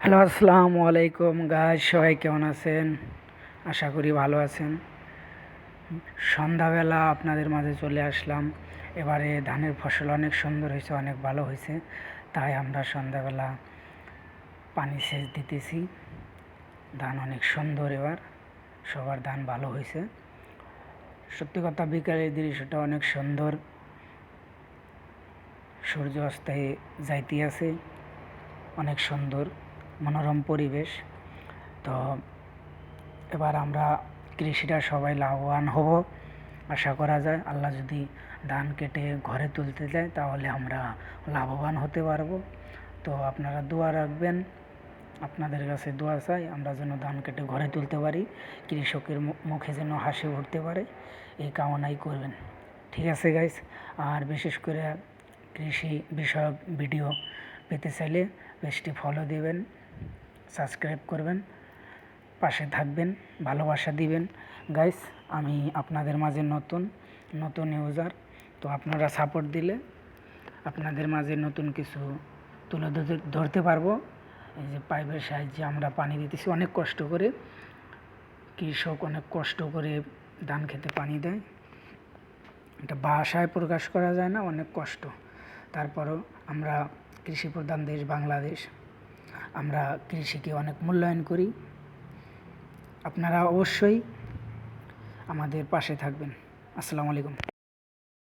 Hello, আসসালামু আলাইকুম guys, সবাই কেমন আছেন? আশা করি ভালো আছেন। সন্ধ্যাবেলা আপনাদের মাঝে চলে আসলাম। এবারে ধানের ফসল অনেক সুন্দর হয়েছে, অনেক ভালো হয়েছে, তাই আমরা সন্ধ্যাবেলা পানি সেচ দিতেছি। ধান অনেক সুন্দর, এবার সবার ধান ভালো হয়েছে। সত্যি কথা, বিকালের দৃশ্যটা অনেক সুন্দর, সূর্য অস্তে যাইতে আছে, অনেক সুন্দর মনোরম পরিবেশ। তো এবার আমরা কৃষিটা সবাই লাভবান হব আশা করা যায়। আল্লাহ যদি ধান কেটে ঘরে তুলতে যায় তাহলে আমরা লাভবান হতে পারবো। তো আপনারা দোয়া রাখবেন, আপনাদের কাছে দোয়া চাই আমরা যেন ধান কেটে ঘরে তুলতে পারি, কৃষকের মুখে যেন হাসি উঠতে পারে, এই কামনাই করবেন। ঠিক আছে গাইস, আর বিশেষ করে কৃষি বিষয়ক ভিডিও পেতে চাইলে পেজটি ফলো দিবেন, সাবস্ক্রাইব করবেন, পাশে থাকবেন, ভালোবাসা দিবেন। গাইস, আমি আপনাদের মাঝে নতুন ইউজার, তো আপনারা সাপোর্ট দিলে আপনাদের মাঝে নতুন কিছু তুলে ধরতে পারবো। এই যে পাইপের সাহায্যে আমরা পানি দিতেছি, অনেক কষ্ট করে, কৃষক অনেক কষ্ট করে ধান খেতে পানি দেয়, এটা ভাষায় প্রকাশ করা যায় না, অনেক কষ্ট। তারপরও আমরা কৃষি প্রধান দেশ বাংলাদেশ, আমরা কৃষিকে অনেক মূল্যায়ন করি। আপনারা অবশ্যই আমাদের পাশে থাকবেন। আসসালামু আলাইকুম।